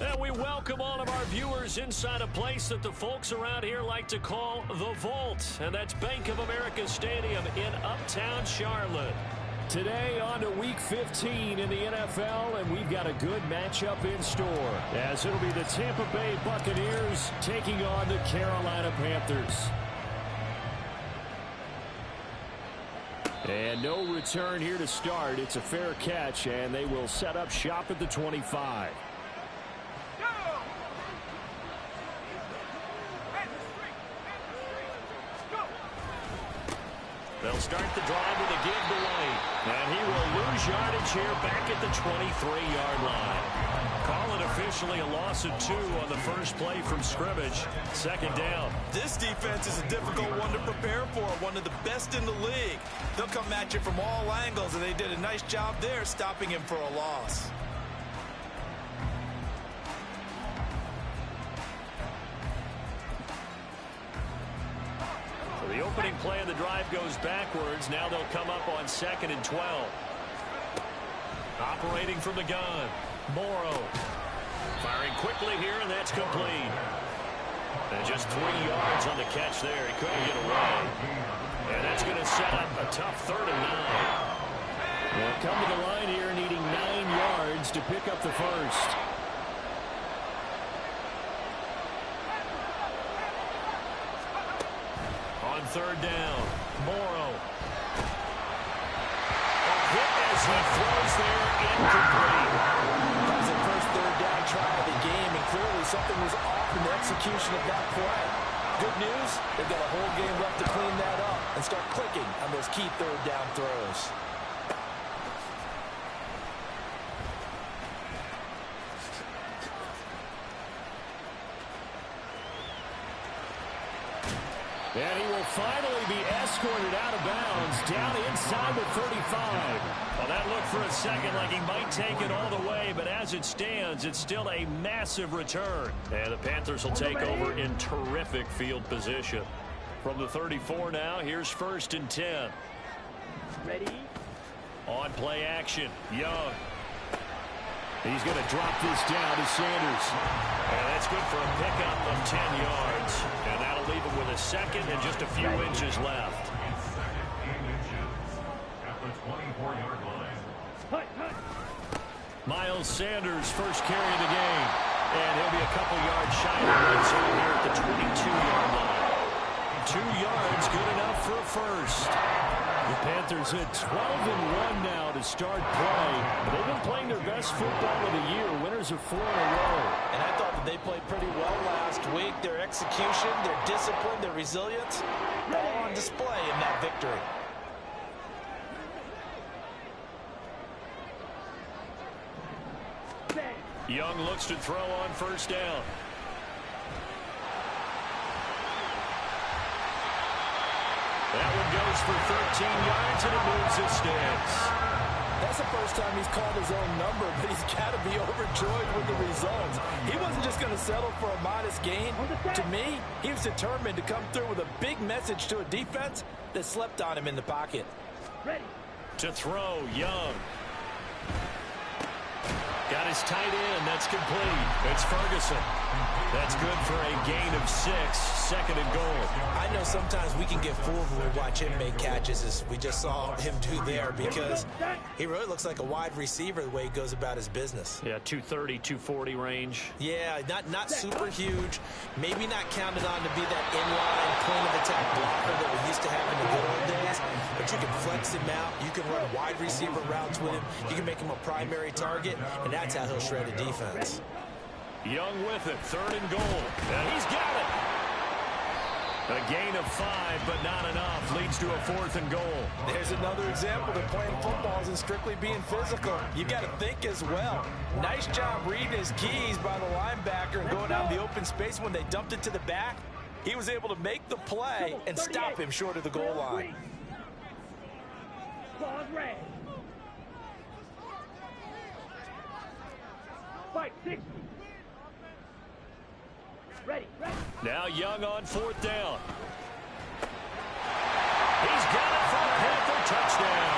And we welcome all of our viewers inside a place that the folks around here like to call the Vault. And that's Bank of America Stadium in Uptown Charlotte. Today on to Week 15 in the NFL, and we've got a good matchup in store, as it'll be the Tampa Bay Buccaneers taking on the Carolina Panthers. And no return here to start. It's a fair catch, and they will set up shop at the 25. They'll start the drive with a give to White. And he will lose yardage here back at the 23-yard line. Call it officially a loss of 2 on the first play from scrimmage. Second down. This defense is a difficult one to prepare for, one of the best in the league. They'll come at you from all angles, and they did a nice job there stopping him for a loss. The opening play of the drive goes backwards. Now they'll come up on 2nd and 12. Operating from the gun. Morrow. Firing quickly here, and that's complete. And just 3 yards on the catch there. He couldn't get away. And that's going to set up a tough 3rd and 9. They'll come to the line here needing 9 yards to pick up the first. On 3rd down, Morrow. A hit as he throws there, incomplete. That was the first 3rd down try of the game, and clearly something was off in the execution of that play. Good news, they've got a whole game left to clean that up and start clicking on those key 3rd down throws. And he will finally be escorted out of bounds down inside the 35. Well, that looked for a second like he might take it all the way, but as it stands, it's still a massive return. And the Panthers will take over in terrific field position. From the 34 now, here's 1st and 10. Ready? On play action, Young. He's going to drop this down to Sanders. And that's good for a pickup of 10 yards. And that'll leave him with a 2nd and just a few inches left. Miles Sanders, first carry of the game. And he'll be a couple yards shy of the red zone here at the 22-yard line. 2 yards, good enough for a first. The Panthers at 12-1 now to start play. They've been playing their best football of the year. Winners of 4 in a row. And I thought that they played pretty well last week. Their execution, their discipline, their resilience, all on display in that victory. Young looks to throw on 1st down. That one goes for 13 yards, and it moves his sticks. That's the first time he's called his own number, but he's got to be overjoyed with the results. He wasn't just going to settle for a modest gain. To me, he was determined to come through with a big message to a defense that slept on him in the pocket. Ready. To throw, Young. Got his tight end. That's complete. It's Ferguson. That's good for a gain of 6, 2nd and goal. I know sometimes we can get fooled when we watch him make catches, as we just saw him do there, because he really looks like a wide receiver the way he goes about his business. Yeah, 230, 240 range. Yeah, not super huge. Maybe not counted on to be that inline point of attack blocker that we used to have in the good old days, but you can flex him out. You can run wide receiver routes with him. You can make him a primary target, and that's how he'll shred a defense. Young with it, 3rd and goal. And he's got it. A gain of 5, but not enough. Leads to a 4th and goal. There's another example that playing football isn't strictly being physical. You've got to think as well. Nice job reading his keys by the linebacker and going out in the open space when they dumped it to the back. He was able to make the play and stop him short of the goal line. Pause red. 560. Ready. Now Young on 4th down. He's got it for a Panther touchdown.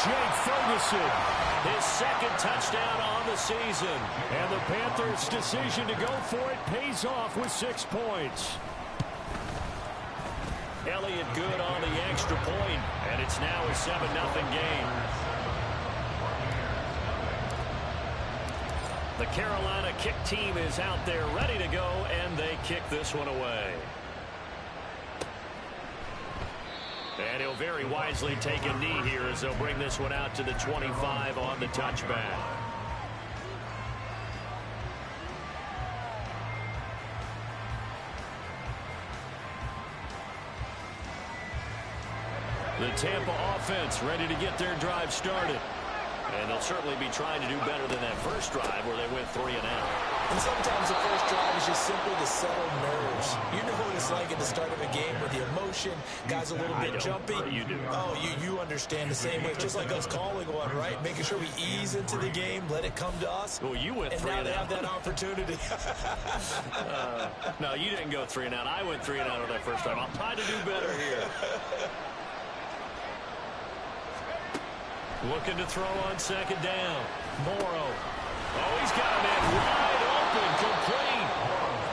Jake Ferguson. His second touchdown on the season. And the Panthers' decision to go for it pays off with 6 points. Elliott good on the extra point, and it's now a 7-0 game. The Carolina kick team is out there ready to go, and they kick this one away. And he'll very wisely take a knee here as they'll bring this one out to the 25 on the touchback. The Tampa offense ready to get their drive started. And they'll certainly be trying to do better than that first drive where they went 3 and out. And sometimes the first drive is just simply to settle nerves. You know what it's like at the start of a game with the emotion, guys a little bit jumpy. You do. Oh, you understand the same way. It's just like us calling one, right? Making sure we ease into the game, let it come to us. Well, you went 3 and now they have that opportunity. No, you didn't go 3 and out. I went 3 and out on that first time. I'll try to do better here. Looking to throw on second down. Morrow. Oh, he's got a man wide open, complete.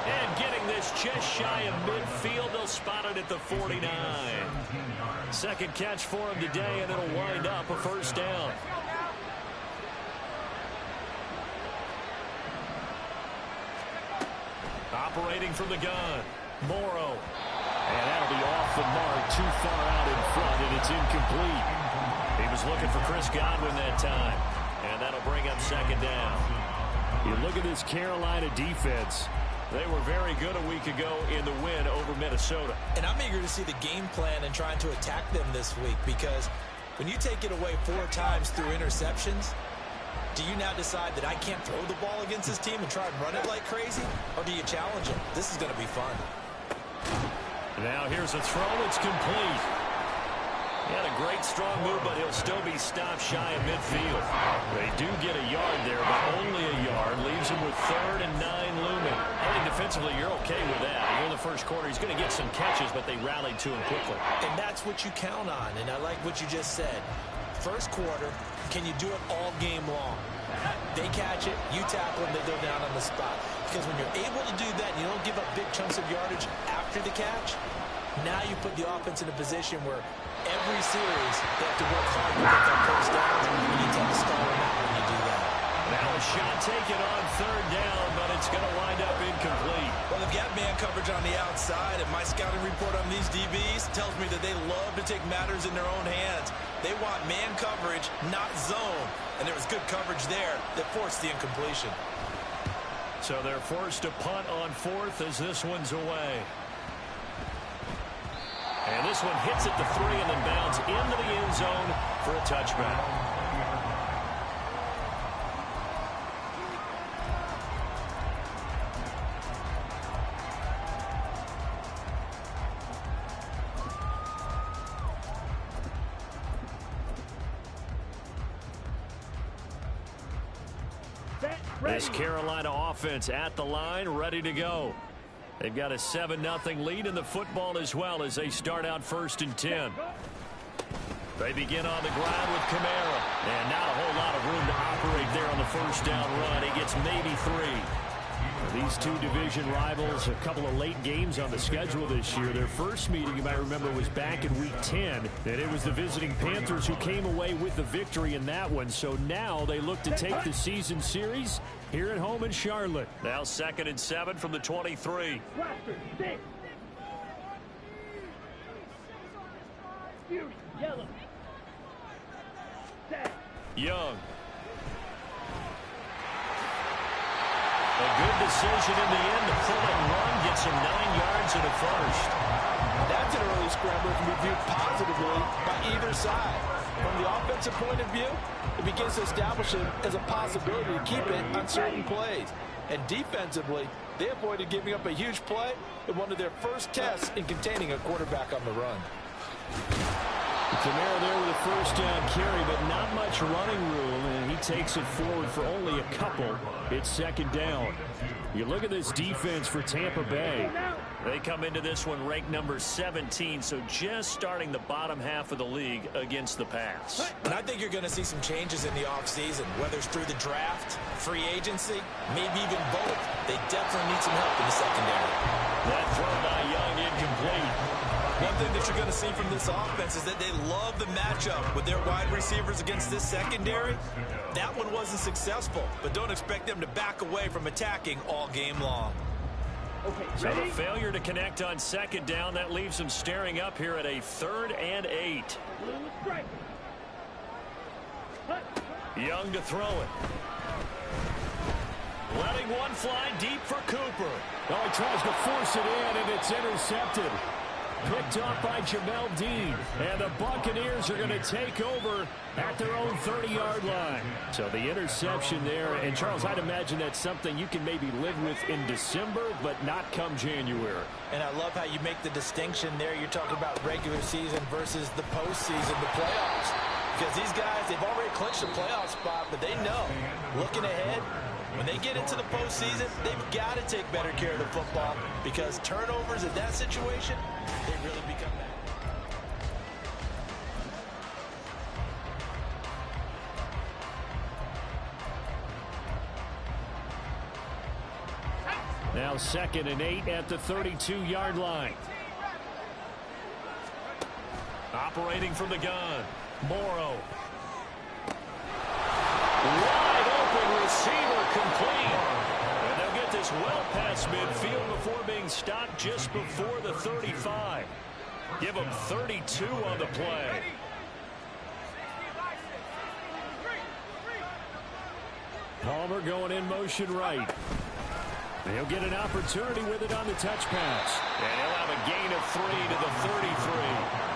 And getting this just shy of midfield. They'll spot it at the 49. Second catch for him today, and it'll wind up a first down. Operating from the gun. Morrow. And that'll be off the mark, too far out in front, and it's incomplete. He was looking for Chris Godwin that time, and that'll bring up second down. You look at this Carolina defense. They were very good a week ago in the win over Minnesota. And I'm eager to see the game plan and trying to attack them this week, because when you take it away 4 times through interceptions, do you now decide that I can't throw the ball against this team and try and run it like crazy? Or do you challenge them? This is going to be fun. Now here's a throw. It's complete. He had a great strong move, but he'll still be stopped shy of midfield. They do get a yard there, but only a yard. Leaves him with 3rd and 9 looming. I think defensively you're okay with that. You're in the first quarter. He's going to get some catches, but they rallied to him quickly. And that's what you count on, and I like what you just said. First quarter, can you do it all game long? They catch it, you tackle them, they go down on the spot. Because when you're able to do that, and you don't give up big chunks of yardage after the catch, now you put the offense in a position where every series they have to work hard to get that first down, and you need to stall them out when you do that. Now a shot taken on 3rd down, but it's going to wind up incomplete. Well, they've got man coverage on the outside, and my scouting report on these DBs tells me that they love to take matters in their own hands. They want man coverage, not zone. And there was good coverage there that forced the incompletion. So they're forced to punt on 4th as this one's away. And this one hits at the 3 and then bounds into the end zone for a touchback. This Carolina offense at the line, ready to go. They've got a 7-0 lead in the football as well as they start out 1st and 10. They begin on the ground with Kamara. And not a whole lot of room to operate there on the first down run. He gets maybe 3. These two division rivals, a couple of late games on the schedule this year. Their first meeting, you might remember, was back in Week 10. And it was the visiting Panthers who came away with the victory in that one. So now they look to take the season series here at home in Charlotte. Now 2nd and 7 from the 23. Yellow. Young. A good decision in the end to pull and run, gets him 9 yards and a first. That's an early scrambler that can be viewed positively by either side. From the offensive point of view, it begins to establish it as a possibility to keep it on certain plays. And defensively, they avoided giving up a huge play in one of their first tests in containing a quarterback on the run. Kamara there with a first down carry, but not much running room, and he takes it forward for only a couple. It's 2nd down. You look at this defense for Tampa Bay. They come into this one ranked number 17, so just starting the bottom half of the league against the pass. And I think you're going to see some changes in the offseason, whether it's through the draft, free agency, maybe even both. They definitely need some help in the secondary. That throw by Young incomplete. One thing that you're going to see from this offense is that they love the matchup with their wide receivers against this secondary. That one wasn't successful, but don't expect them to back away from attacking all game long. So the failure to connect on second down, that leaves them staring up here at a 3rd and 8. Young to throw it. Letting one fly deep for Cooper. Oh, he tries to force it in, and it's intercepted. Picked off by Jamel Dean. And the Buccaneers are going to take over at their own 30-yard line. So the interception there. And, Charles, I'd imagine that's something you can maybe live with in December, but not come January. And I love how you make the distinction there. You're talking about regular season versus the postseason, the playoffs. Because these guys, they've already clinched a playoff spot, but they know, looking ahead, when they get into the postseason, they've got to take better care of the football because turnovers in that situation, they really become that. Now 2nd and 8 at the 32-yard line. Operating from the gun. Morrow. Wide open receiver complete. And they'll get this well past midfield before being stopped just before the 35. Give them 32 on the play. Palmer going in motion right. He'll get an opportunity with it on the touch pass. And he'll have a gain of 3 to the 33.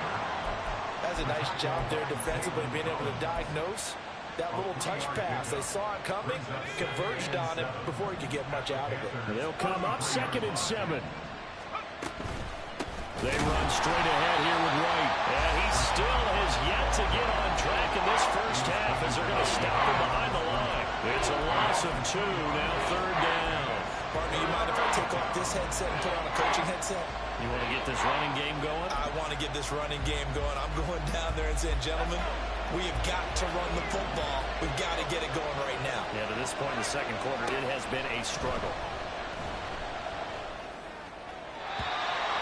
That's a nice job there defensively, being able to diagnose that little touch pass. They saw it coming, converged on it before he could get much out of it. They'll come up 2nd and 7. They run straight ahead here with Wright. And he still has yet to get on track in this first half as they're going to stop him behind the line. It's a loss of 2, now 3rd down. Partner, you mind if I take off this headset and put on a coaching headset? You want to get this running game going? I want to get this running game going. I'm going down there and saying, gentlemen, we have got to run the football. We've got to get it going right now. Yeah, to this point in the second quarter, it has been a struggle.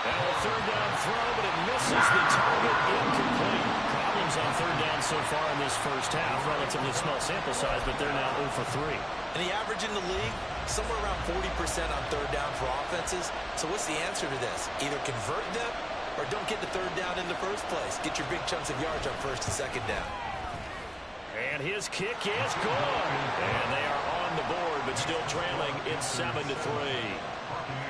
Now a 3rd down throw, but it misses the target, incomplete. Problems on 3rd down so far in this first half. Relatively small sample size, but they're now 0 for 3. And the average in the league, somewhere around 40% on 3rd down for offenses. So what's the answer to this? Either convert them or don't get the 3rd down in the first place. Get your big chunks of yards on 1st and 2nd down. And his kick is good. And they are on the board, but still trailing in 7 to 3.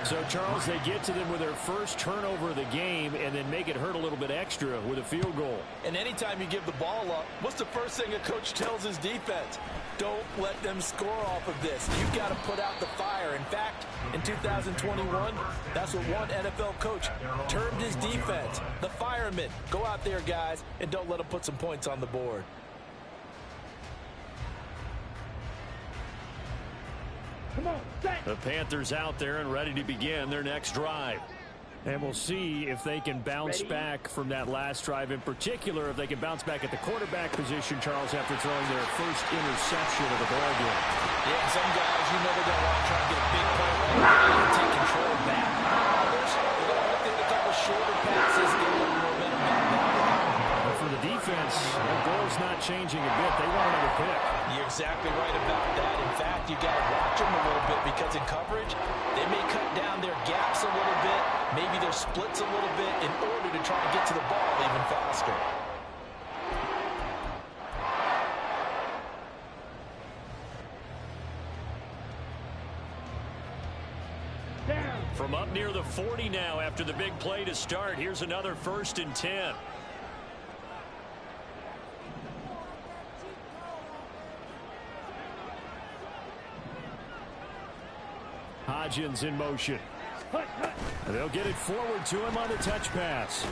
So, Charles, they get to them with their first turnover of the game and then make it hurt a little bit extra with a field goal. And anytime you give the ball up, what's the first thing a coach tells his defense? Don't let them score off of this. You've got to put out the fire. In fact, in 2021, that's what one NFL coach termed his defense, the firemen. Go out there, guys, and don't let them put some points on the board. The Panthers out there and ready to begin their next drive. And we'll see if they can bounce back from that last drive. In particular, if they can bounce back at the quarterback position, Charles, after throwing their first interception of the ball game. Yeah, some guys, you know they're going to want to try and get a big play and take control back. Others, they're going to look at a couple shorter passes, get a little momentum back. But for the defense, their goal's not changing a bit. They want another pick. You're exactly right about that. In fact, you got to watch them a little bit because in coverage, they may cut down their gaps a little bit, maybe their splits a little bit in order to try and get to the ball even faster. From up near the 40 now after the big play to start, here's another 1st and 10. Hodgins in motion. They'll get it forward to him on the touch pass.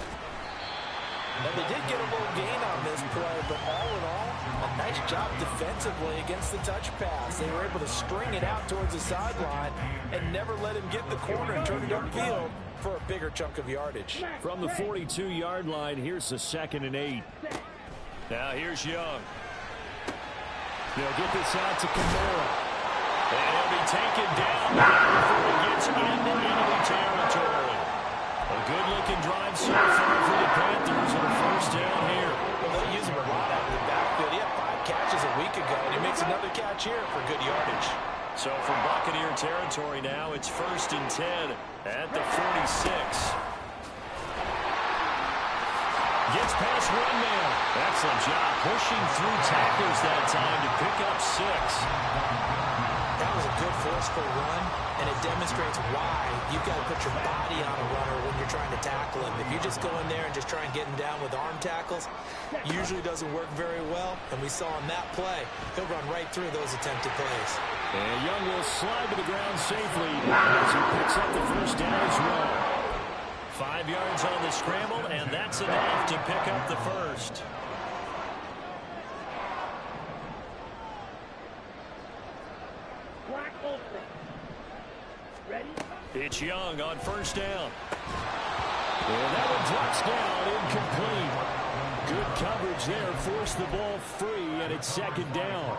And they did get a little gain on this play, but all in all, a nice job defensively against the touch pass. They were able to string it out towards the sideline and never let him get the corner and turn it upfield for a bigger chunk of yardage. From the 42-yard line, here's the 2nd and 8. Now here's Young. They'll get this out to Kamara. And he'll be taken down before he gets into enemy territory. A good-looking drive so far for the Panthers and a first down here. Well, they'll use him a lot out of the backfield. He had 5 catches a week ago, and he makes another catch here for good yardage. So from Buccaneer territory now, it's 1st and 10 at the 46. Gets past one man. Excellent job pushing through tacklers that time to pick up 6. That was a good forceful run, and it demonstrates why you've got to put your body on a runner when you're trying to tackle him. If you just go in there and just try and get him down with arm tackles, usually doesn't work very well, and we saw on that play, he'll run right through those attempted plays. And Young will slide to the ground safely as he picks up the first down as well. 5 yards on the scramble, and that's enough to pick up the first. Black open. Ready? It's Young on first down. And that one drops down, incomplete. Good coverage there, forced the ball free, and it's 2nd down.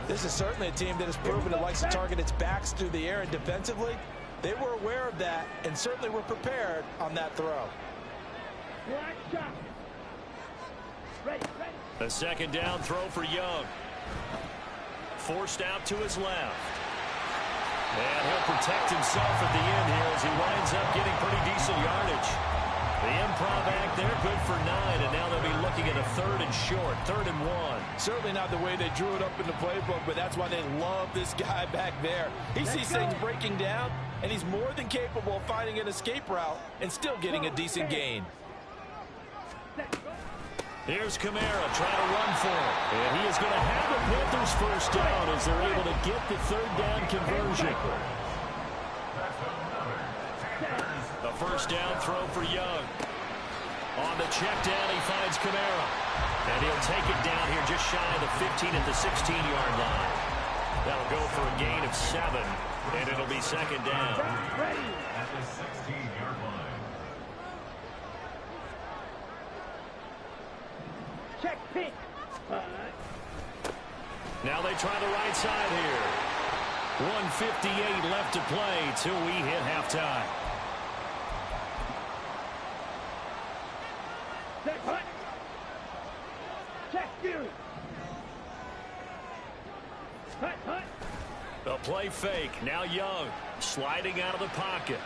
This is certainly a team that has proven it likes to target its backs through the air, and defensively, they were aware of that and certainly were prepared on that throw. Black shot. Ready. A 2nd down throw for Young. Forced out to his left. And he'll protect himself at the end here as he winds up getting pretty decent yardage. The improv act there, good for 9, and now they'll be looking at a 3rd and short, 3rd and 1. Certainly not the way they drew it up in the playbook, but that's why they love this guy back there. He sees things breaking down, and he's more than capable of finding an escape route and still getting a decent gain. Here's Kamara trying to run for it. And he is going to have the Panthers first down as they're able to get the 3rd down conversion. A first down throw for Young. On the check down, he finds Kamara. And he'll take it down here just shy of the 15 at the 16-yard line. That'll go for a gain of 7, and it'll be 2nd down. At the 16-yard line. Check pink. Now they try the right side here. 1:58 left to play till we hit halftime. Check hut. Check Fury. Hut. A play fake. Now Young sliding out of the pocket.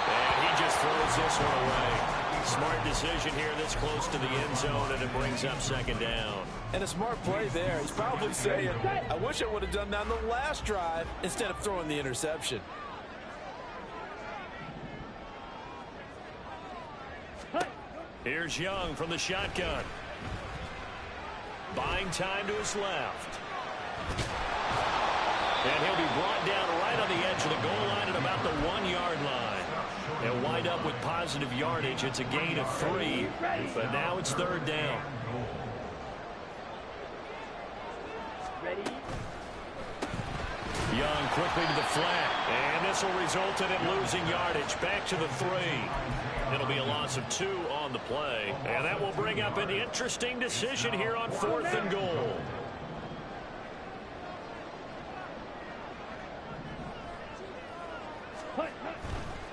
And he just throws this one away. Smart decision here this close to the end zone, and it brings up 2nd down. And a smart play there. He's probably saying, I wish I would have done that on the last drive instead of throwing the interception. Here's Young from the shotgun. Buying time to his left. And he'll be brought down right on the edge of the goal line at about the 1-yard line. They'll wind up with positive yardage. It's a gain of 3, but now it's 3rd down. Ready? Young quickly to the flat, and this will result in him losing yardage. Back to the 3. It'll be a loss of 2 on the play, and that will bring up an interesting decision here on 4th and goal.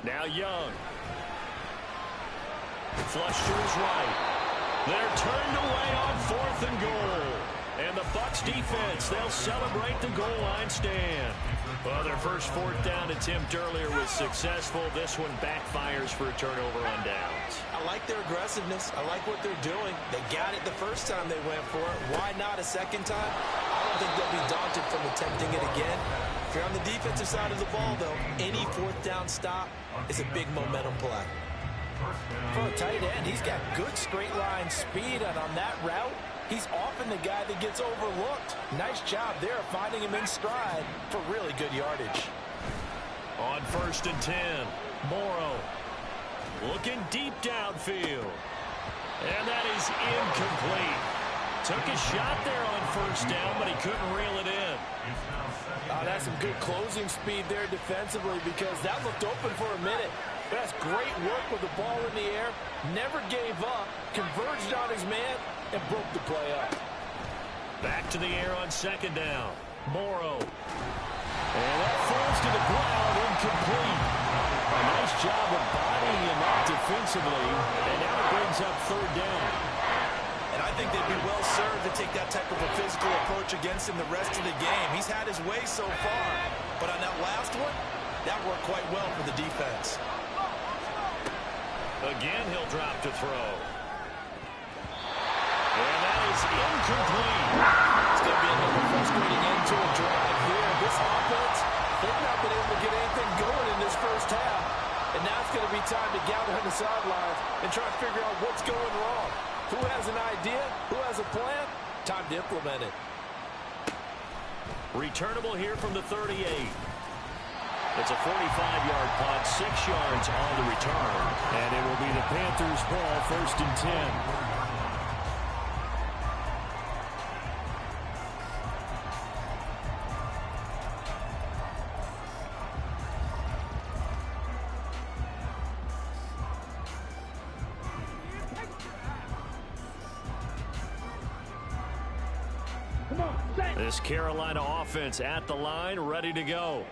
Now Young. Flush to his right. They're turned away on 4th and goal. And the Bucs defense, they'll celebrate the goal line stand. Well, their first 4th down attempt earlier was successful. This one backfires for a turnover on downs. I like their aggressiveness. I like what they're doing. They got it the first time they went for it. Why not a second time? I don't think they'll be daunted from attempting it again. If you're on the defensive side of the ball, though, any 4th down stop is a big momentum play. For a tight end, he's got good straight line speed, and on that route, he's often the guy that gets overlooked. Nice job there finding him in stride for really good yardage. On 1st and 10, Morrow looking deep downfield. And that is incomplete. Took a shot there on 1st down, but he couldn't reel it in. That's some good closing speed there defensively, because that looked open for a minute. That's great work with the ball in the air. Never gave up, converged on his man, and broke the play up. Back to the air on second down. Morrow. And that falls to the ground, incomplete. A nice job of bodying him up defensively. And now it brings up third down. And I think they'd be well served to take that type of a physical approach against him the rest of the game. He's had his way so far. But on that last one, that worked quite well for the defense. Again, he'll drop to throw. And that is incomplete. It's going to be another frustrating end to a drive here. This offense, they've not been able to get anything going in this first half. And now it's going to be time to gather on the sidelines and try to figure out what's going wrong. Who has an idea? Who has a plan? Time to implement it. Returnable here from the 38. It's a 45-yard punt, 6 yards on the return. And it will be the Panthers' ball, 1st and 10. This Carolina offense at the line, ready to go.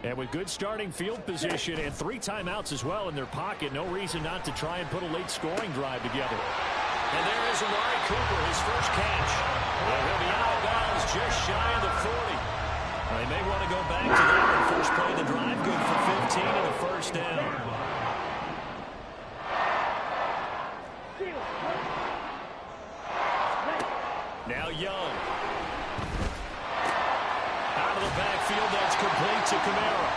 And with good starting field position and 3 timeouts as well in their pocket, no reason not to try and put a late scoring drive together. And there is Amari Cooper, his first catch. Well, he'll be out of bounds just shy of the 40. Well, they may want to go back to that one. First play of the drive, good for 15 and a first down. Now Young. Out of the backfield, that's complete to Kamara.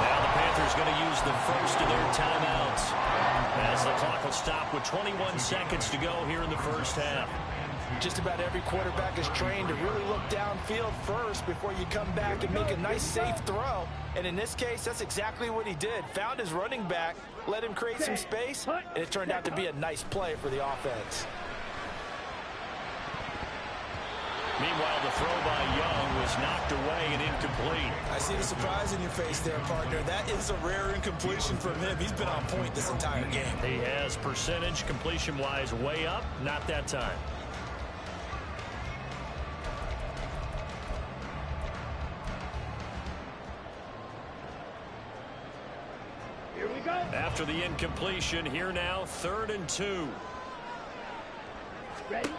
Now the Panthers going to use the first of their timeouts as the clock will stop with 21 seconds to go here in the first half. Just about every quarterback is trained to really look downfield first before you come back and make a nice, safe throw. And in this case, that's exactly what he did. Found his running back, let him create some space, and it turned out to be a nice play for the offense. Meanwhile, the throw by Young was knocked away and incomplete. I see the surprise in your face there, partner. That is a rare incompletion from him. He's been on point this entire game. He has percentage completion-wise way up, not that time. Here we go. After the incompletion, here now, 3rd and 2. Ready?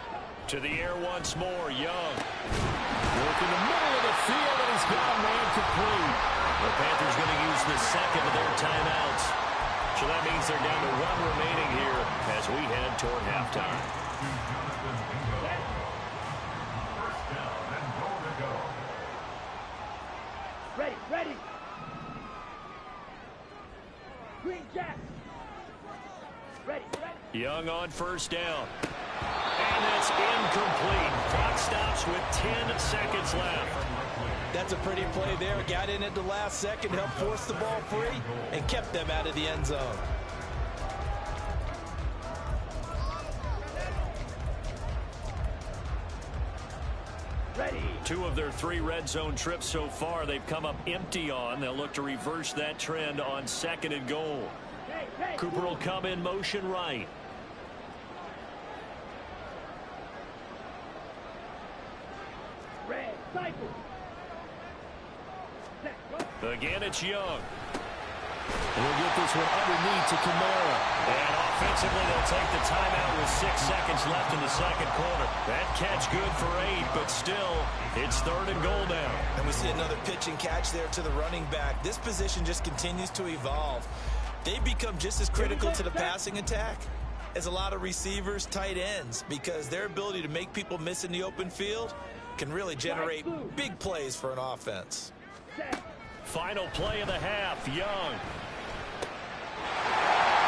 To the air once more, Young. Work in the middle of the field, and he's got a man complete. The Panthers going to use the second of their timeouts. So that means they're down to 1 remaining here as we head toward halftime. Ready, ready. Green Jack. Ready, ready. Young on first down. And that's incomplete. Clock stops with 10 seconds left. That's a pretty play there. Got in at the last second, helped force the ball free, and kept them out of the end zone. Ready. 2 of their 3 red zone trips so far they've come up empty on. They'll look to reverse that trend on 2nd and goal. Hey, hey. Cooper will come in motion right. Red cycle. Set, go. Again, it's Young. We'll get this one underneath to Kamara. And offensively, they'll take the timeout with 6 seconds left in the second quarter. That catch good for 8, but still, it's 3rd and goal now. And we see another pitch and catch there to the running back. This position just continues to evolve. They become just as critical to the passing attack as a lot of receivers, tight ends, because their ability to make people miss in the open field can really generate big plays for an offense. Set. Final play of the half, Young.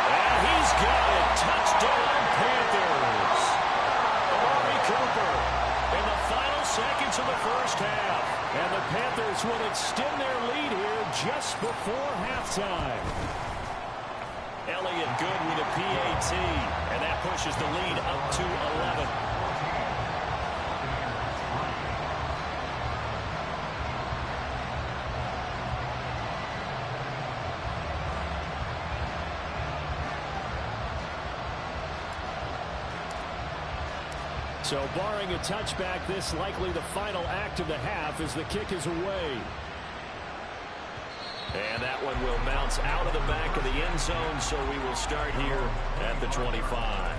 And he's got it. Touchdown, Panthers. Amari Cooper in the final seconds of the first half. And the Panthers will extend their lead here just before halftime. Elliott good with a PAT, and that pushes the lead up to 11. So barring a touchback, this likely the final act of the half as the kick is away. And that one will bounce out of the back of the end zone, so we will start here at the 25.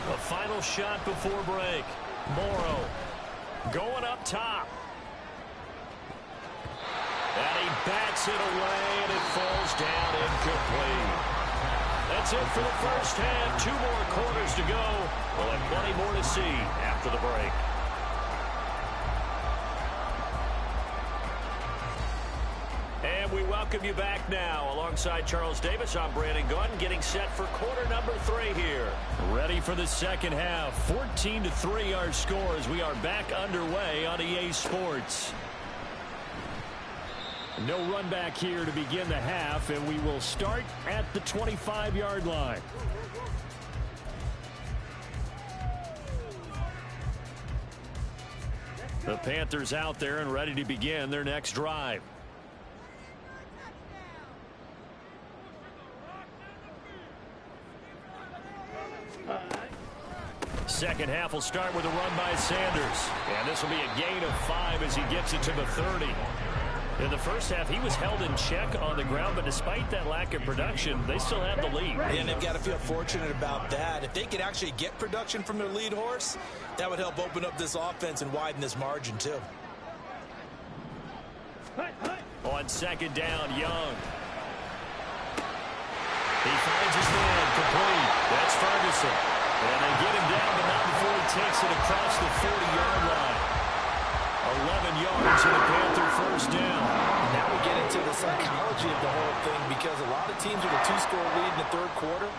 The final shot before break. Morrow going up top. And he bats it away, and it falls down incomplete. That's it for the first half. 2 more quarters to go. We'll have plenty more to see after the break. And we welcome you back now. Alongside Charles Davis, I'm Brandon Gunn, getting set for quarter number 3 here. Ready for the second half. 14-3 our score as we are back underway on EA Sports. No run back here to begin the half, and we will start at the 25-yard line. The Panthers out there and ready to begin their next drive. Second half will start with a run by Sanders. And this will be a gain of 5 as he gets it to the 30. In the first half, he was held in check on the ground, but despite that lack of production, they still have the lead. And they've got to feel fortunate about that. If they could actually get production from their lead horse, that would help open up this offense and widen this margin, too. On second down, Young. He finds his man complete. That's Ferguson. And they get him down, but not before he takes it across the 40-yard line. 11 yards to the Panther first down. Now we get into the psychology of the whole thing, because a lot of teams with a 2-score lead in the third quarter,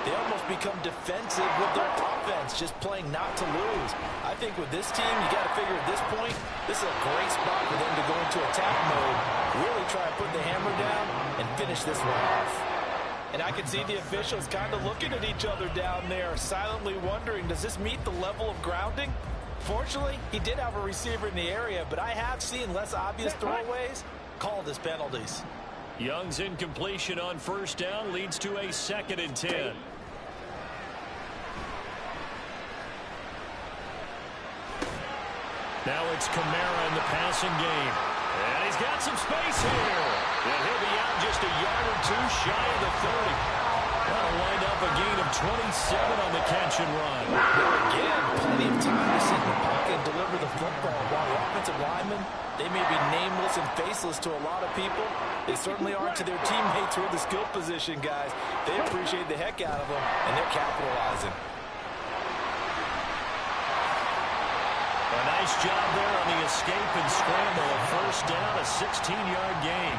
they almost become defensive with their offense, just playing not to lose. I think with this team, you got to figure at this point, this is a great spot for them to go into attack mode, really try and put the hammer down and finish this one off. And I can see the officials kind of looking at each other down there, silently wondering, does this meet the level of grounding? Fortunately, he did have a receiver in the area, but I have seen less obvious throwaways called as penalties. Young's incompletion on first down leads to a 2nd and 10. Now it's Kamara in the passing game. And he's got some space here. And he'll be out just a yard or 2 shy of the 30. That'll wind up a gain of 27 on the catch and run. Now again, plenty of time to sit in the pocket and deliver the football. While offensive linemen, they may be nameless and faceless to a lot of people, they certainly are to their teammates who are the skill position guys. They appreciate the heck out of them, and they're capitalizing. A nice job there on the escape and scramble. A first down, a 16-yard gain.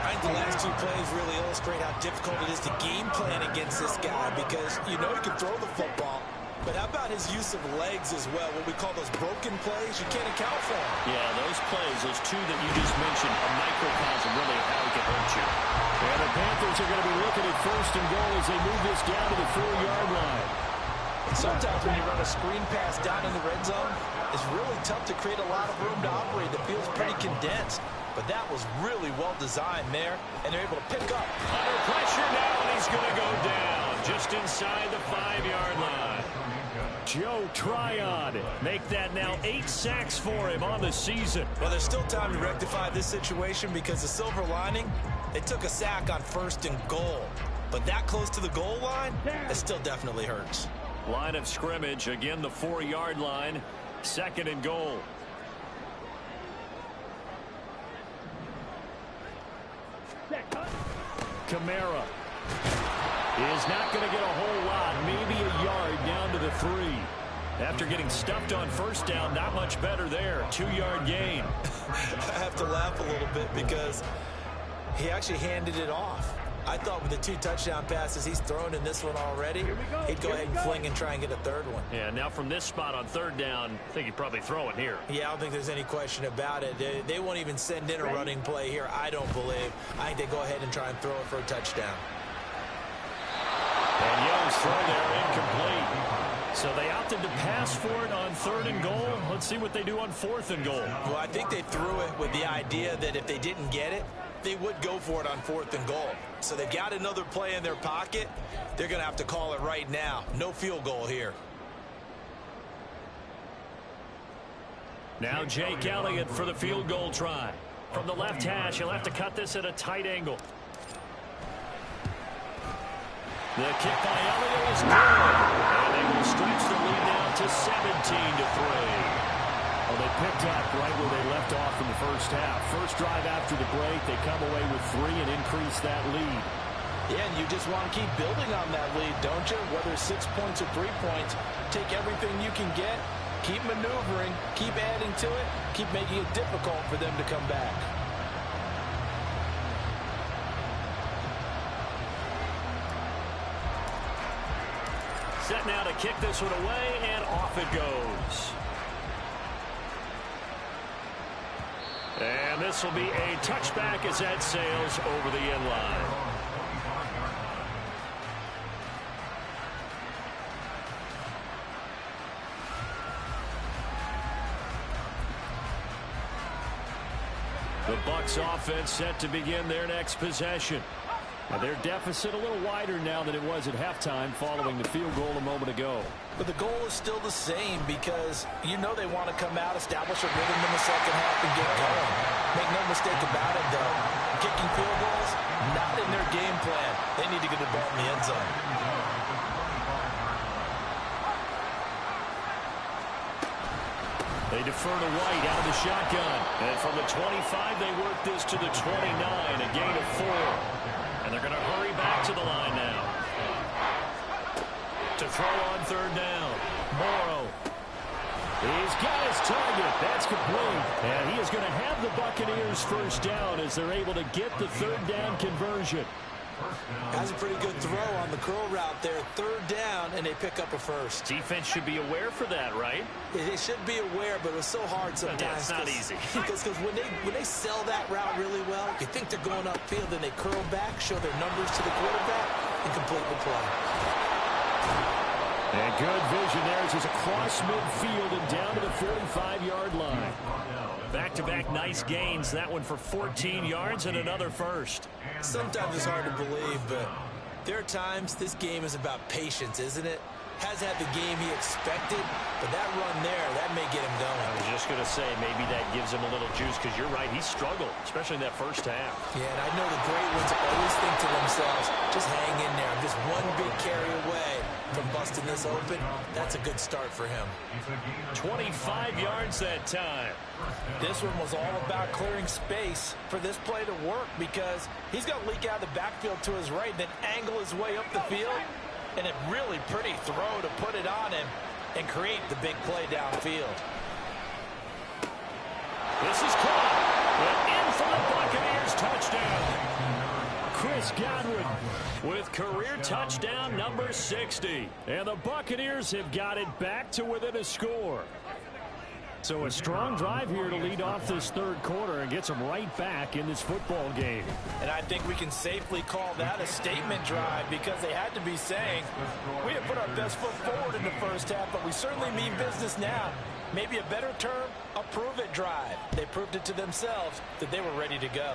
I think the last 2 plays really illustrate how difficult it is to game plan against this guy, because you know he can throw the football, but how about his use of legs as well? What we call those broken plays, you can't account for them. Yeah, those plays, those 2 that you just mentioned, a microcosm really of how he can hurt you. And the Panthers are going to be looking at first and goal as they move this down to the 4-yard line. Sometimes when you run a screen pass down in the red zone, it's really tough to create a lot of room to operate. That feels pretty condensed. But that was really well designed there, and they're able to pick up. Under pressure now, and he's going to go down just inside the 5-yard line. Joe Tryon make that now 8 sacks for him on the season. Well, there's still time to rectify this situation, because the silver lining, they took a sack on 1st and goal. But that close to the goal line, it still definitely hurts. Line of scrimmage, again the 4-yard line, 2nd and goal. Kamara is not going to get a whole lot, maybe a yard down to the 3. After getting stuffed on first down, not much better there. 2-yard gain. I have to laugh a little bit because he actually handed it off. I thought with the 2 touchdown passes he's thrown in this one already, he'd go ahead and fling and try and get a 3rd one. Yeah, now from this spot on 3rd down, I think he'd probably throw it here. Yeah, I don't think there's any question about it. They won't even send in a running play here, I don't believe. I think they go ahead and try and throw it for a touchdown. And Young's throw there incomplete. So they opted to pass for it on 3rd and goal. Let's see what they do on 4th and goal. Well, I think they threw it with the idea that if they didn't get it, they would go for it on 4th and goal. So they've got another play in their pocket. They're going to have to call it right now. No field goal here. Now Jake Elliott for the field goal try. From the left hash, he'll have to cut this at a tight angle. The kick by Elliott is good. And they will stretch the lead now to 17-3. Well, they picked up right where they left off in the first half. First drive after the break, they come away with 3 and increase that lead. Yeah, and you just want to keep building on that lead, don't you? Whether 6 points or 3 points, take everything you can get, keep maneuvering, keep adding to it, keep making it difficult for them to come back. Set now to kick this one away, and off it goes. And this will be a touchback as that sails over the end line. The Bucs offense set to begin their next possession. And their deficit a little wider now than it was at halftime following the field goal a moment ago. But the goal is still the same because you know they want to come out, establish a rhythm in the second half, and get going. Make no mistake about it, though. Kicking field goals, not in their game plan. They need to get the ball in the end zone. They defer to White out of the shotgun. And from the 25, they work this to the 29, a gain of 4. And they're going to hurry back to the line now. To throw on 3rd down. Morrow. He's got his target. That's complete. And he is going to have the Buccaneers first down as they're able to get the 3rd down conversion. That's a pretty good throw on the curl route there. 3rd down, and they pick up a first. Defense should be aware for that, right? They should be aware, but it was so hard sometimes. Yeah, it's not easy. Because when they sell that route really well, you think they're going upfield, then they curl back, show their numbers to the quarterback, and complete the play. And good vision there as he's across midfield and down to the 45-yard line. Back-to-back nice gains. That one for 14 yards and another first. Sometimes it's hard to believe, but there are times this game is about patience, isn't it? Has had the game he expected, but that run there, that may get him going. I was just going to say, maybe that gives him a little juice, because you're right, he struggled, especially in that first half. Yeah, and I know the great ones always think to themselves, just hang in there. I'm just one big carry away from busting this open. That's a good start for him. 25 yards that time. This one was all about clearing space for this play to work because he's going to leak out of the backfield to his right, then angle his way up the field. And a really pretty throw to put it on him and create the big play downfield. This is caught. And in for the Buccaneers touchdown. Chris Godwin with career touchdown number 60. And the Buccaneers have got it back to within a score. So a strong drive here to lead off this 3rd quarter and gets them right back in this football game. And I think we can safely call that a statement drive because they had to be saying, we have put our best foot forward in the first half, but we certainly mean business now. Maybe a better term, a prove-it drive. They proved it to themselves that they were ready to go.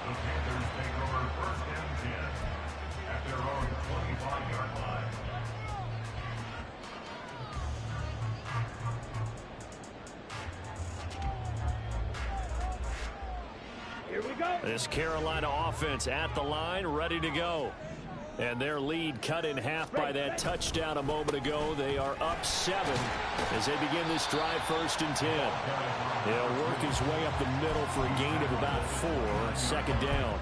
The Panthers take over 1st and 10 at their own 25-yard line. Here we go. This Carolina offense at the line, ready to go. And their lead cut in half by that touchdown a moment ago. They are up 7 as they begin this drive 1st and 10. He'll work his way up the middle for a gain of about 4, 2nd down.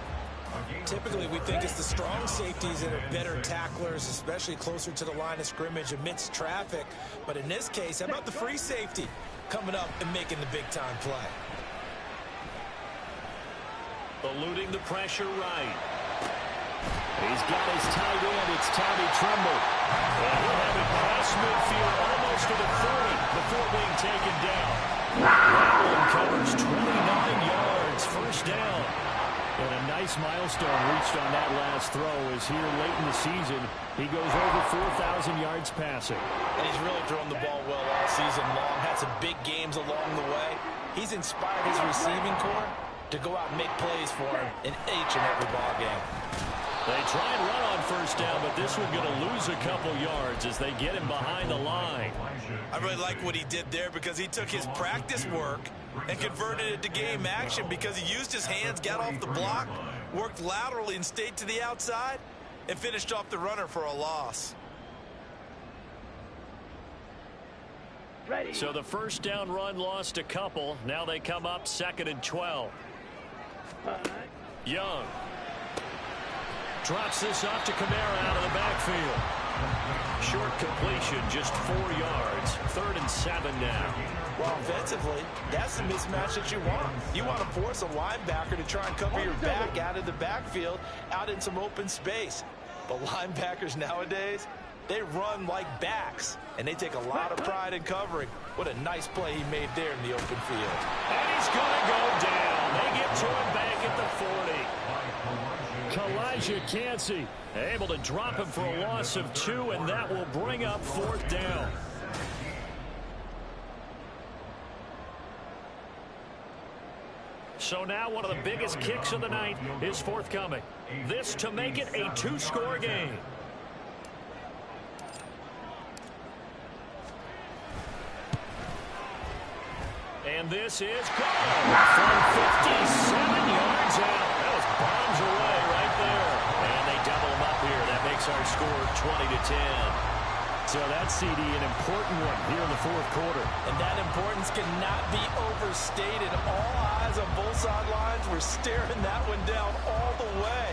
Typically, we think it's the strong safeties that are better tacklers, especially closer to the line of scrimmage amidst traffic. But in this case, how about the free safety coming up and making the big-time play? Eluding the pressure right. He's got his tight end. It's Tommy Tremble. And he'll have it past midfield almost to the 40 before being taken down. That one covers 29 yards. First down. And a nice nice milestone reached on that last throw as here late in the season, he goes over 4,000 yards passing. And he's really thrown the ball well all season long. Had some big games along the way. He's inspired his receiving corps to go out and make plays for him in each and every ball game. They try and run on first down, but this one's going to lose a couple yards as they get him behind the line. I really like what he did there because he took his practice work and converted it to game action because he used his hands, got off the block, worked laterally and stayed to the outside, and finished off the runner for a loss. Ready. So the first down run lost a couple. Now they come up 2nd and 12. Young drops this off to Kamara out of the backfield. Short completion, just 4 yards. 3rd and 7 now. Well, offensively, that's the mismatch that you want. You want to force a linebacker to try and cover your back out of the backfield, out in some open space. But linebackers nowadays, they run like backs, and they take a lot of pride in covering. What a nice play he made there in the open field. And he's going to go down. They get to him back at the 40. Kalijah Kancey able to drop him for a loss of 2, and that will bring up 4th down. So now one of the biggest kicks of the night is forthcoming. This to make it a 2-score game. And this is good from 57 yards out. That was bombs away right there. And they double him up here. That makes our score 20-10. So that CD, an important one here in the 4th quarter. And that importance cannot be overstated. All eyes on both sidelines were staring that one down all the way.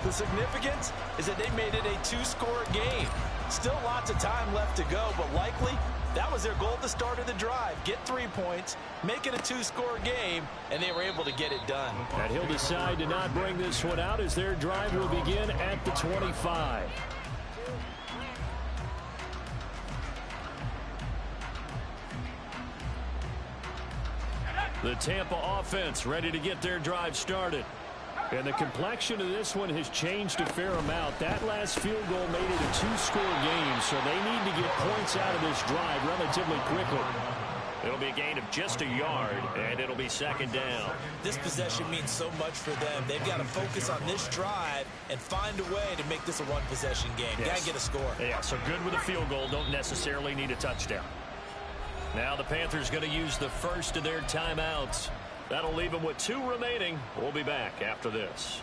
The significance is that they made it a 2-score game. Still lots of time left to go, but likely that was their goal at the start of the drive. Get 3 points, make it a 2-score game, and they were able to get it done. And he'll decide to not bring this one out as their drive will begin at the 25. The Tampa offense ready to get their drive started. And the complexion of this one has changed a fair amount. That last field goal made it a 2-score game, so they need to get points out of this drive relatively quickly. It'll be a gain of just a yard, and it'll be 2nd down. This possession means so much for them. They've got to focus on this drive and find a way to make this a 1-possession game. Yes. Got to get a score. Yeah, so good with a field goal. Don't necessarily need a touchdown. Now the Panthers going to use the first of their timeouts. That'll leave them with 2 remaining. We'll be back after this.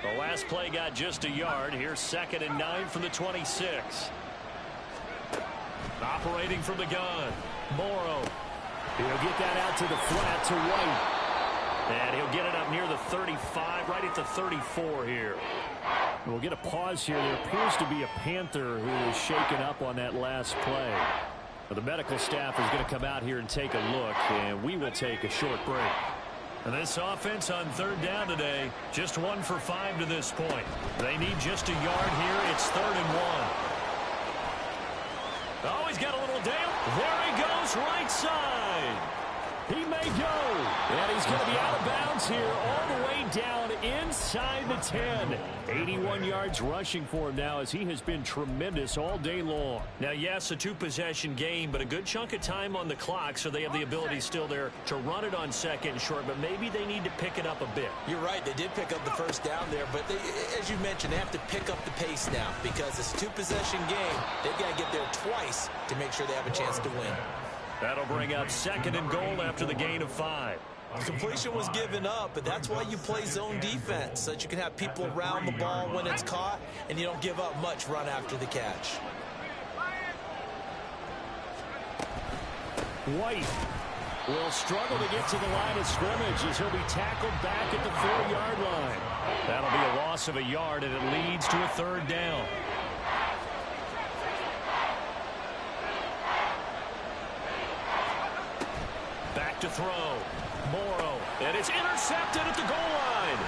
The last play got just a yard. Here's 2nd and 9 from the 26. Operating from the gun. Morrow. He'll get that out to the flat to White. And he'll get it up near the 35, right at the 34 here. We'll get a pause here. There appears to be a Panther who is shaken up on that last play. The medical staff is going to come out here and take a look, and we will take a short break. And this offense on 3rd down today, just 1 for 5 to this point. They need just a yard here. It's 3rd and 1. Oh, he's got a little down. There he goes, right side. He may go. And he's going to be out of bounds here all the way down inside the 10. 81 yards rushing for him now as he has been tremendous all day long. Now, yes, a 2-possession game, but a good chunk of time on the clock, so they have the ability still there to run it on 2nd and short, but maybe they need to pick it up a bit. You're right. They did pick up the first down there, but they, as you mentioned, they have to pick up the pace now because it's a 2-possession game. They've got to get there twice to make sure they have a chance to win. That'll bring up 2nd and goal after the gain of 5. The completion was given up, but that's why you play zone defense, so that you can have people around the ball when it's caught, and you don't give up much run after the catch. White will struggle to get to the line of scrimmage as he'll be tackled back at the 4-yard line. That'll be a loss of a yard, and it leads to a 3rd down. Back to throw. Morrow. And it's intercepted at the goal line.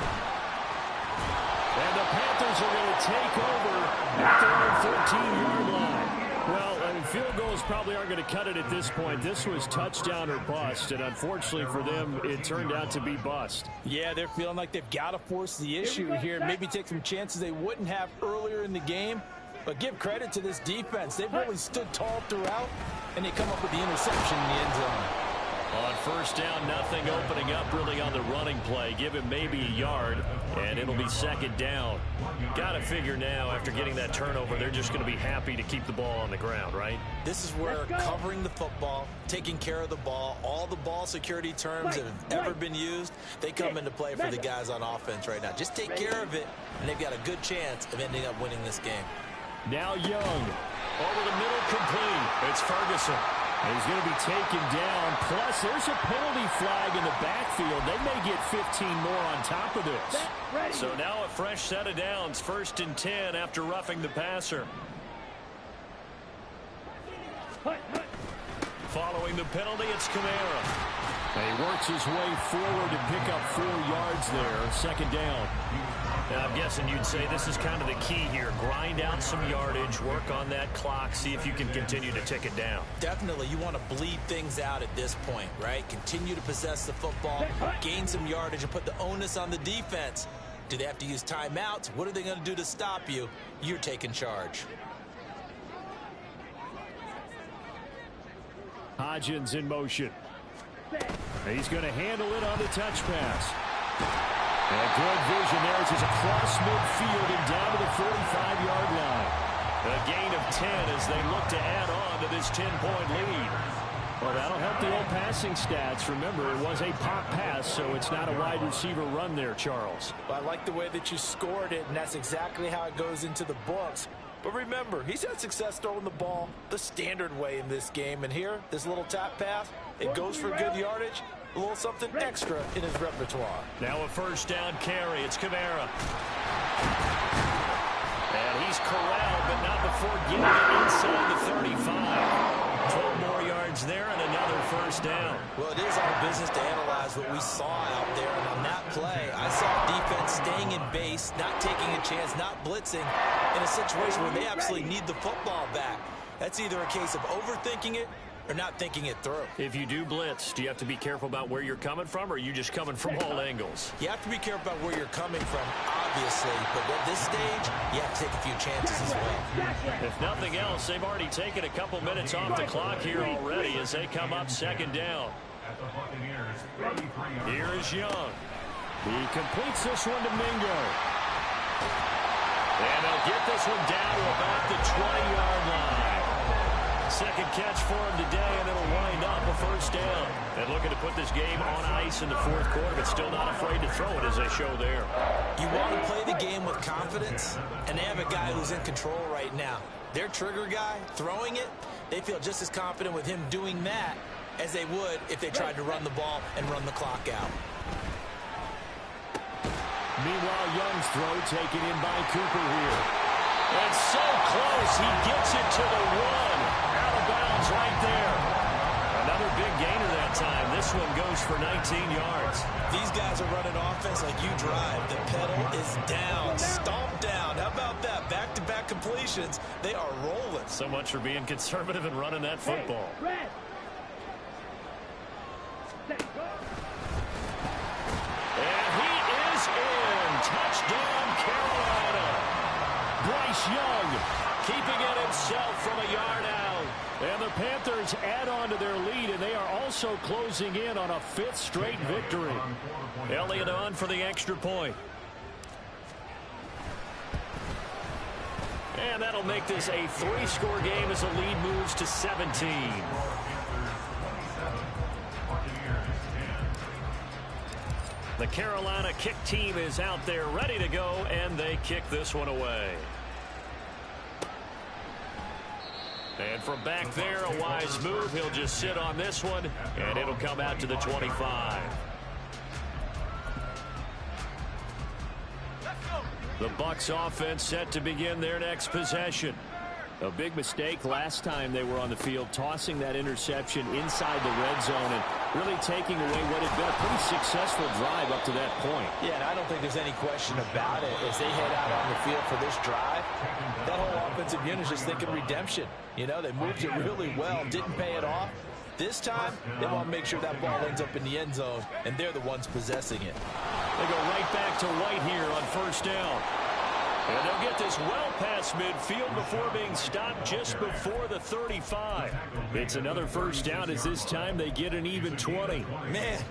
And the Panthers are going to take over at their own 14-yard line. Well, field goals probably aren't going to cut it at this point. This was touchdown or bust, and unfortunately for them, it turned out to be bust. Yeah, they're feeling like they've got to force the issue here. Maybe take some chances they wouldn't have earlier in the game. But give credit to this defense. They've really stood tall throughout, and they come up with the interception in the end zone. On first down, nothing opening up really on the running play. Give him maybe a yard, and it'll be second down. Got to figure now, after getting that turnover, they're just going to be happy to keep the ball on the ground, right? This is where covering the football, taking care of the ball, all the ball security terms that have ever been used, they come into play for the guys on offense right now. Just take care of it, and they've got a good chance of ending up winning this game. Now Young. Over the middle, complete. It's Ferguson. He's going to be taken down. Plus, there's a penalty flag in the backfield. They may get 15 more on top of this. So now a fresh set of downs. 1st and 10 after roughing the passer. Following the penalty, it's Kamara. He works his way forward to pick up 4 yards there. Second down. Now, I'm guessing you'd say this is kind of the key here. Grind out some yardage, work on that clock, see if you can continue to tick it down. Definitely, you want to bleed things out at this point, right? Continue to possess the football, gain some yardage, and put the onus on the defense. Do they have to use timeouts? What are they going to do to stop you? You're taking charge. Hodgins in motion. He's going to handle it on the touch pass. And good vision there as he's across midfield and down to the 45-yard line. A gain of 10 as they look to add on to this 10-point lead. Well, that'll help the old passing stats. Remember, it was a pop pass, so it's not a wide receiver run there, Charles. Well, I like the way that you scored it, and that's exactly how it goes into the books. But remember, he's had success throwing the ball the standard way in this game. And here, this little tap pass, it goes for good yardage. A little something extra in his repertoire. Now a first down carry. It's Kamara. And he's corralled, but not before getting it inside the 35. 12 more yards there and another first down. Well, it is our business to analyze what we saw out there. And on that play, I saw defense staying in base, not taking a chance, not blitzing in a situation where they absolutely need the football back. That's either a case of overthinking it or not thinking it through. If you do blitz, do you have to be careful about where you're coming from, or are you just coming from all angles? You have to be careful about where you're coming from, obviously, but at this stage, you have to take a few chances as well. If nothing else, they've already taken a couple minutes off the clock here already as they come up second down. Here is Young. He completes this one to Mingo. And they'll get this one down to about the 20-yard line. Second catch for him today, and it'll wind up a first down. And looking to put this game on ice in the fourth quarter, but still not afraid to throw it as they show there. You want to play the game with confidence, and they have a guy who's in control right now. Their trigger guy, throwing it, they feel just as confident with him doing that as they would if they tried to run the ball and run the clock out. Meanwhile, Young's throw taken in by Cooper here. And so close, he gets it to the one. Out of bounds right there. Another big gainer that time. This one goes for 19 yards. These guys are running offense like you drive. The pedal is down, stomped down. How about that? Back-to-back completions. They are rolling. So much for being conservative and running that football. And he is in. Touchdown, Carolina. Bryce Young Keeping it himself from a yard out. And the Panthers add on to their lead, and they are also closing in on a 5th straight victory. Elliott on for the extra point. And that'll make this a 3-score game as the lead moves to 17. The Carolina kick team is out there ready to go, and they kick this one away. And from back there, a wise move. He'll just sit on this one, and it'll come out to the 25. The Bucs offense set to begin their next possession. A big mistake last time they were on the field, tossing that interception inside the red zone and really taking away what had been a pretty successful drive up to that point. Yeah, and I don't think there's any question about it. As they head out on the field for this drive, that whole offensive unit is just thinking redemption. You know, they moved it really well, didn't pay it off. This time, they want to make sure that ball ends up in the end zone, and they're the ones possessing it. They go right back to White here on first down. And they'll get this well past midfield before being stopped just before the 35. It's another first down as this time they get an even 20. Man,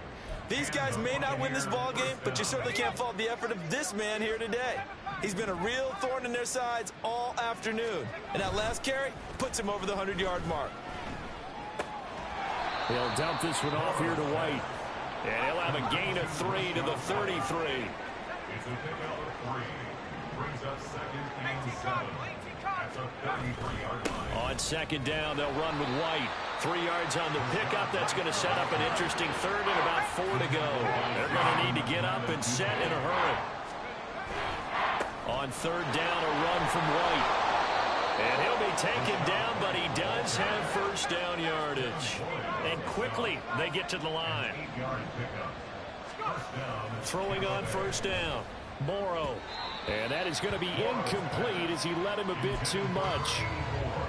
these guys may not win this ball game, but you certainly can't fault the effort of this man here today. He's been a real thorn in their sides all afternoon. And that last carry puts him over the 100-yard mark. He'll dump this one off here to White. And he'll have a gain of 3 to the 33. It's a pickup of 3. Brings us second and 7. That's a 33-yard line. On second down, they'll run with White. 3 yards on the pickup. That's going to set up an interesting third and about 4 to go. They're going to need to get up and set in a hurry. On third down, a run from White. And he'll be taken down, but he does have first down yardage. And quickly, they get to the line. Throwing on first down, Morrow. And that is going to be incomplete as he led him a bit too much.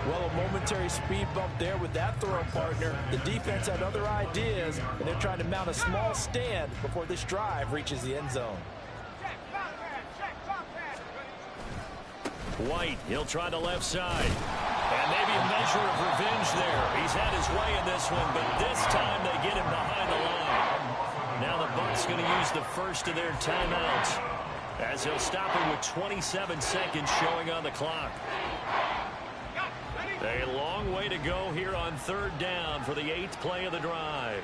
Well, a momentary speed bump there with that throw partner. The defense had other ideas, and they're trying to mount a small stand before this drive reaches the end zone. White, he'll try the left side. And maybe a measure of revenge there. He's had his way in this one, but this time they get him behind the line. Now the Bucs going to use the first of their timeouts as he'll stop him with 27 seconds showing on the clock. A long way to go here on third down for the 8th play of the drive.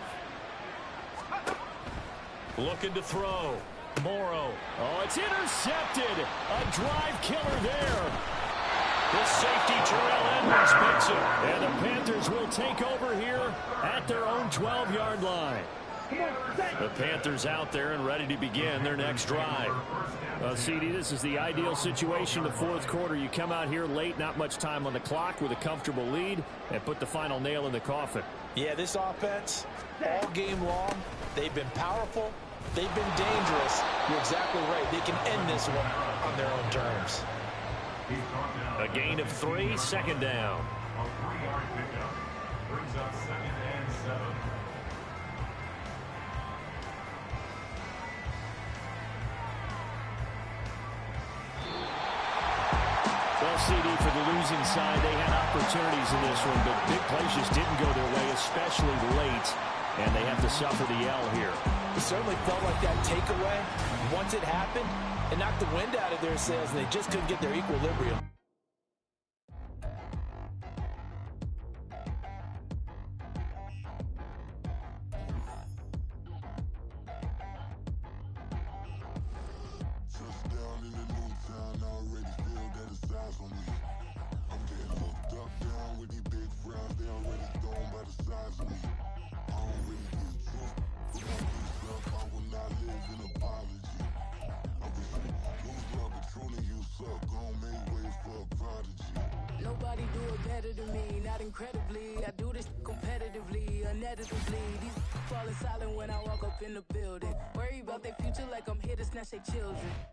Looking to throw. Morrow. Oh, it's intercepted. A drive killer there. This safety, Terrell Edmonds, picks it. And the Panthers will take over here at their own 12-yard line. The Panthers out there and ready to begin their next drive. CD, this is the ideal situation in the fourth quarter. You come out here late, not much time on the clock with a comfortable lead, and put the final nail in the coffin. Yeah, this offense, all game long, they've been powerful. They've been dangerous. You're exactly right. They can end this one on their own terms. A gain of 3, second down. A 3-yard pickup brings up second and 7. Well, CD, for the losing side, they had opportunities in this one, but big plays just didn't go their way, especially late, and they have to suffer the L here. It certainly felt like that takeaway. Once it happened, it knocked the wind out of their sails, and they just couldn't get their equilibrium. Nobody do it better than me, not incredibly. I do this competitively, uneditably. These falling silent when I walk up in the building. Worry about their future like I'm here to snatch their children.